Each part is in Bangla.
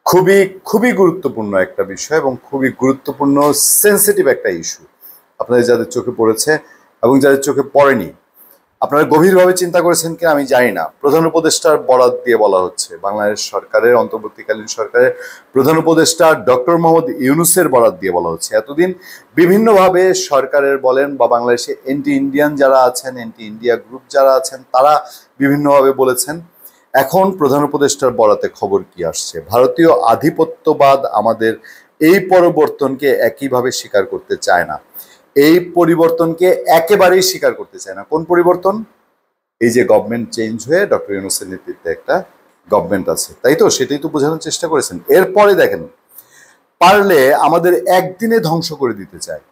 খুবই খুবই গুরুত্বপূর্ণ একটা বিষয় এবং খুবই গুরুত্বপূর্ণ সেন্সিটিভ একটা ইস্যু আপনাদের যাদের চোখে পড়েছে এবং যাদের চোখে পড়েনি। আপনারা গভীরভাবে চিন্তা করেছেন কি আমি জানি না, প্রধান উপদেষ্টার বরাত দিয়ে বলা হচ্ছে, বাংলাদেশ সরকারের অন্তর্বর্তীকালীন সরকারের প্রধান উপদেষ্টা ডক্টর মোহাম্মদ ইউনূসের বরাত দিয়ে বলা হচ্ছে। এতদিন বিভিন্নভাবে সরকারের বলেন বা বাংলাদেশে এন্টি ইন্ডিয়ান যারা আছেন, এন্টি ইন্ডিয়া গ্রুপ যারা আছেন, তারা বিভিন্নভাবে বলেছেন। এখন প্রধান উপদেষ্টার বরাতে খবর কি আসছে? ভারতীয় আধিপত্যবাদ আমাদের এই পরিবর্তনকে একইভাবে স্বীকার করতে চায় না, এই পরিবর্তনকে একেবারেই স্বীকার করতে চায় না। কোন পরিবর্তন? এই যে গভর্নমেন্ট চেঞ্জ হয়ে ডক্টর ইউনূসের নেতৃত্বে একটা গভর্নমেন্ট আছে, তাই তো? সেটাই তো বোঝানোর চেষ্টা করেছেন। এরপরে দেখেন, পারলে আমাদের একদিনে ধ্বংস করে দিতে চায়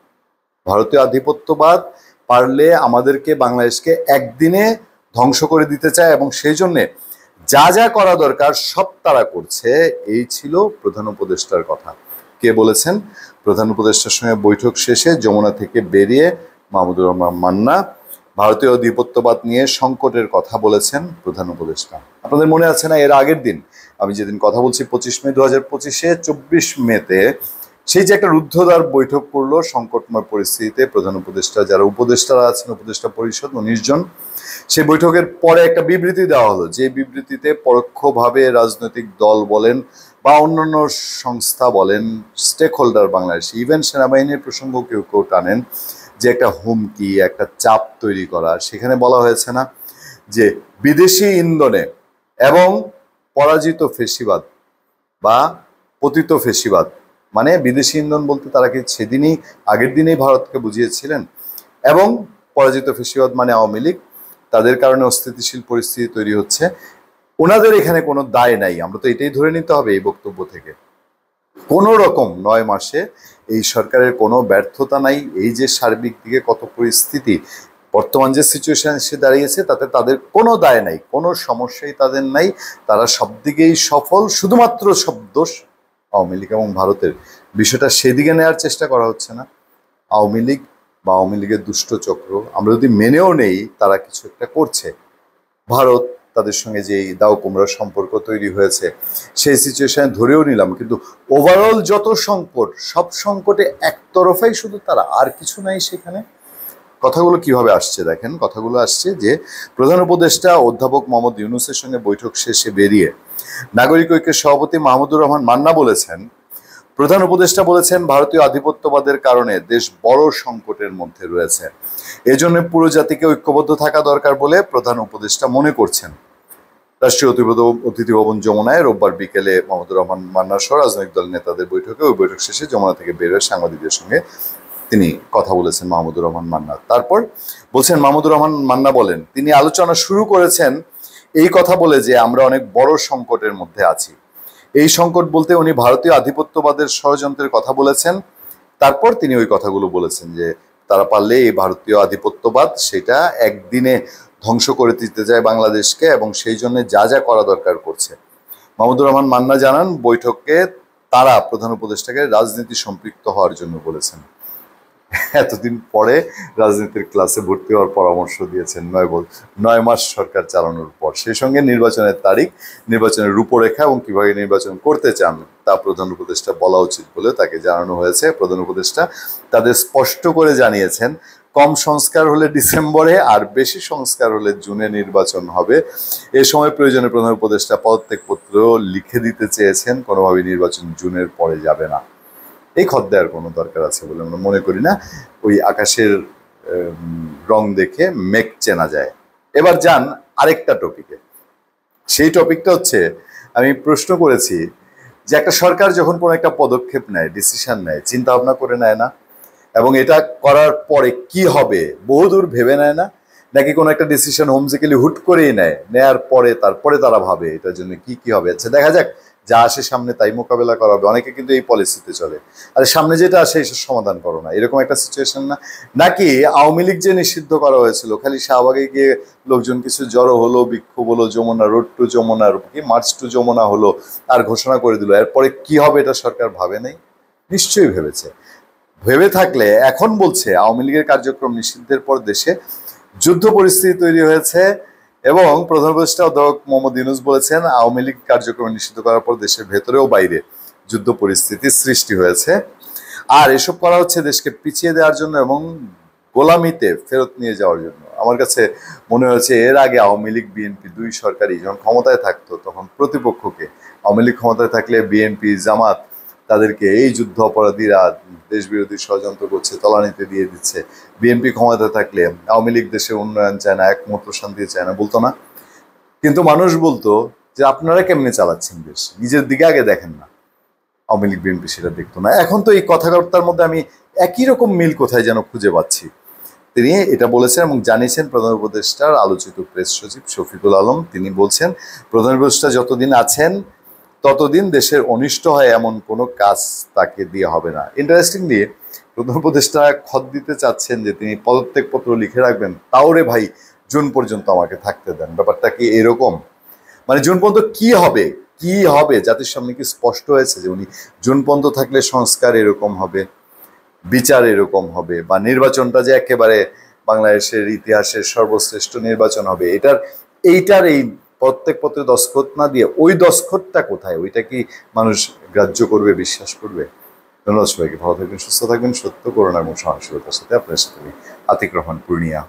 ভারতীয় আধিপত্যবাদ, পারলে আমাদেরকে বাংলাদেশকে একদিনে ধ্বংস করে দিতে চায় এবং সেই জন্যে যা যা করা দরকার সব তারা করছে। এই ছিল প্রধান উপদেষ্টার কথা। কে বলেছেন? প্রধান উপদেষ্টার সঙ্গে বৈঠক শেষে যমুনা থেকে বেরিয়ে মাহমুদুর রহমান মান্না ভারতীয় আধিপত্যবাদ নিয়ে সংকটের কথা বলেছেন প্রধান উপদেষ্টা। আপনাদের মনে আছে না, এর আগের দিন আমি যেদিন কথা বলছি 25 মে 2025-এ, 24 মেতে সেই যে একটা রুদ্ধদ্বার বৈঠক করলো সংকটময় পরিস্থিতিতে প্রধান উপদেষ্টা, যারা উপদেষ্টারা আছেন, উপদেষ্টা পরিষদ 19 জন, সেই বৈঠকের পরে একটা বিবৃতি দেওয়া হলো, যে বিবৃতিতে পরোক্ষভাবে রাজনৈতিক দল বলেন বা অন্যান্য সংস্থা বলেন, স্টেক হোল্ডার বাংলাদেশ, ইভেন সেনাবাহিনীর প্রসঙ্গ কেউ কেউ টানেন, যে একটা হুমকি, একটা চাপ তৈরি করা। সেখানে বলা হয়েছে না যে বিদেশি ইন্ধনে এবং পরাজিত ফেসিবাদ বা পতিত ফেসিবাদ, মানে বিদেশি ইন্ধন বলতে তারা কি সেদিনই আগের দিনেই ভারতকে বুঝিয়েছিলেন, এবং পরাজিত ফেসিবাদ মানে আওয়ামী লীগ, তাদের কারণে অস্থিতিশীল পরিস্থিতি তৈরি হচ্ছে, ওনাদের এখানে কোনো দায় নাই। আমরা তো এটাই ধরে নিতে হবে এই বক্তব্য থেকে। কোনো রকম 9 মাসে এই সরকারের কোনো ব্যর্থতা নাই। এই যে সার্বিক দিকে কত পরিস্থিতি, বর্তমান যে সিচুয়েশন এসে দাঁড়িয়েছে, তাতে তাদের কোনো দায় নাই, কোনো সমস্যাই তাদের নাই, তারা সব দিকেই সফল। শুধুমাত্র সব দোষ আওয়ামী লীগ এবং ভারতের। বিষয়টা সেদিকে নেওয়ার চেষ্টা করা হচ্ছে না। আওয়ামী লীগ বা আওয়ামী লীগের দুষ্ট চক্র আমরা যদি মেনেও নেই তারা কিছু একটা করছে, ভারত তাদের সঙ্গে যে দাও কুমড়ার সম্পর্ক তৈরি হয়েছে সেই সিচুয়েশনে ধরেও নিলাম, কিন্তু ওভারঅল যত সংকট, সব সংকটে একতরফাই শুধু তারা, আর কিছু নাই সেখানে। কথাগুলো কিভাবে আসছে দেখেন, কথাগুলো আসছে যে প্রধান উপদেষ্টা অধ্যাপক মোহাম্মদ ইউনূসের সঙ্গে বৈঠক শেষে বেরিয়ে নাগরিক ঐক্যের সভাপতি মাহমুদুর রহমান মান্না বলেছেন, প্রধান উপদেষ্টা বলেছেন ভারতীয় আধিপত্যবাদের কারণে দেশ বড় সংকটের মধ্যে রয়েছে, এজন্য পুরো জাতিকে ঐক্যবদ্ধ থাকা দরকার বলে প্রধান উপদেষ্টা মনে করছেন। রাষ্ট্রীয় অতিথি ভবন যমুনায় রোববার বিকেলে মাহমুদুর রহমান মান্না সহ রাজনৈতিক দল নেতাদের বৈঠকে, ওই বৈঠক শেষে যমুনা থেকে বের হয়ে সাংবাদিকদের সঙ্গে তিনি কথা বলেছেন মাহমুদুর রহমান মান্না। তারপর বলছেন, মাহমুদুর রহমান মান্না বলেন, তিনি আলোচনা শুরু করেছেন এই কথা বলে যে আমরা অনেক বড় সংকটের মধ্যে আছি। এই সংকট বলতে উনি ভারতীয় আধিপত্যবাদের ষড়যন্ত্রের কথা বলেছেন। তারপর তিনি ওই কথাগুলো বলেছেন যে তারা পারলে এই ভারতীয় আধিপত্যবাদ সেটা একদিনে ধ্বংস করে দিতে চায় বাংলাদেশকে, এবং সেই জন্য যা যা করা দরকার করছে। মাহমুদুর রহমান মান্না জানান, বৈঠকে তারা প্রধান উপদেষ্টাকে রাজনীতি সম্পৃক্ত হওয়ার জন্য বলেছেন। এতদিন পরে রাজনীতির ক্লাসে ভর্তি হওয়ার পরামর্শ দিয়েছেন 9 মাস সরকার চালানোর পর। সেই সঙ্গে নির্বাচনের তারিখ, নির্বাচনের রূপরেখা এবং কিভাবে নির্বাচন করতে চান তা প্রধান উপদেষ্টা বলা উচিত বলে তাকে জানানো হয়েছে। প্রধান উপদেষ্টা তাদের স্পষ্ট করে জানিয়েছেন, কম সংস্কার হলে ডিসেম্বরে আর বেশি সংস্কার হলে জুনে নির্বাচন হবে। এ সময় প্রয়োজনে প্রধান উপদেষ্টা পদত্যাগপত্র লিখে দিতে চেয়েছেন, কোনোভাবেই নির্বাচন জুনের পরে যাবে না। এই খত দেওয়ার কোনো দরকার আছে বলে আমরা মনে করি না। ওই আকাশের রং দেখে মেঘ চেনা যায়। এবার যান আরেকটা টপিকে। সেই টপিকটা হচ্ছে, আমি প্রশ্ন করেছি যে একটা সরকার যখন কোনো একটা পদক্ষেপ নেয়, ডিসিশন নেয়, চিন্তা ভাবনা করে নেয় না? এবং এটা করার পরে কি হবে বহুদূর ভেবে নেয় না? নাকি কোনো একটা ডিসিশন হোমজিক্যালি হুট করেই নেয়, নেয়ার পরে তারপরে তারা ভাবে এটার জন্য কি কি হবে, আচ্ছা দেখা যাক, যা আসে সামনে তাই মোকাবেলা করা হবে। অনেকে কিন্তু এই পলিসিতে চলে, আরে সামনে যেটা আসে এসব সমাধান করো না, এরকম একটা সিচুয়েশন না? নাকি আওয়ামী লীগ যে নিষিদ্ধ করা হয়েছিল, খালি শাহবাগে গিয়ে লোকজন কিছু জড়ো হলো, বিক্ষোভ হলো, যমুনা রোড টু যমুনা, কি মার্চ টু যমুনা হলো, আর ঘোষণা করে দিল, এরপরে কি হবে এটা সরকার ভাবে নাই? নিশ্চয়ই ভেবেছে। ভেবে থাকলে এখন বলছে আওয়ামী লীগের কার্যক্রম নিষিদ্ধের পর দেশে যুদ্ধ পরিস্থিতি তৈরি হয়েছে, এবং প্রধান উপদেষ্টা অধ্যাপক মোহাম্মদ ইউনূস বলেছেন, আওয়ামী লীগ কার্যক্রম নিষিদ্ধ করার পর দেশের ভেতরে ও বাইরে যুদ্ধ পরিস্থিতির সৃষ্টি হয়েছে। আর এসব করা হচ্ছে দেশকে পিছিয়ে দেওয়ার জন্য এবং গোলামিতে ফেরত নিয়ে যাওয়ার জন্য। আমার কাছে মনে হয়েছে এর আগে আওয়ামী লীগ বিএনপি দুই সরকারই যখন ক্ষমতায় থাকতো তখন প্রতিপক্ষকে, আওয়ামী লীগ ক্ষমতায় থাকলে বিএনপি জামাত তাদেরকে এই যুদ্ধ অপরাধীরা দেশ বিরোধী ষড়যন্ত্র করছে তলানিতে দিয়ে দিচ্ছে, বিএনপি ক্ষমতায় থাকলে আওয়ামী লীগ দেশের উন্নয়ন চায় না, একমাত্র শান্তি চায় না, বলতো না? কিন্তু মানুষ বলতো যে আপনারা কেমনে চালাচ্ছেন দেশ, নিজের দিকে আগে দেখেন না। আওয়ামী লীগ বিএনপি সেটা দেখতো না। এখন তো এই কথাবার্তার মধ্যে আমি একই রকম মিল কোথায় যেন খুঁজে পাচ্ছি। তিনি এটা বলেছেন এবং জানিয়েছেন প্রধান উপদেষ্টার আলোচিত প্রেস সচিব শফিকুল আলম। তিনি বলছেন, প্রধান উপদেষ্টা যতদিন আছেন ততদিন দেশের অনিষ্ট হয় এমন কোনো কাজ তাকে দিয়ে হবে না। ইন্টারেস্টিংলি প্রধান উপদেষ্টা খত দিতে চাচ্ছেন যে তিনি পদত্যাগপত্র লিখে রাখবেন, তাও রে ভাই জুন পর্যন্ত আমাকে থাকতে দেন। ব্যাপারটা কি এরকম? মানে জুন পর্যন্ত কি হবে, কি হবে জাতির সামনে কি স্পষ্ট হয়েছে যে উনি জুন পর্যন্ত থাকলে সংস্কার এরকম হবে, বিচার এরকম হবে, বা নির্বাচনটা যে একেবারে বাংলাদেশের ইতিহাসের সর্বশ্রেষ্ঠ নির্বাচন হবে, এইটার এই প্রত্যেক পত্রে দস্তখত না দিয়ে ওই দস্তখতটা কোথায়, ওইটা কি মানুষ গ্রাহ্য করবে, বিশ্বাস করবে? ধন্যবাদ সবাইকে। ভালো থাকবেন, সুস্থ থাকবেন, সত্য, করুণা এবং সহনশীলতার সাথে আপনার সাথে আমি আতিক রহমান, পূর্ণিয়া।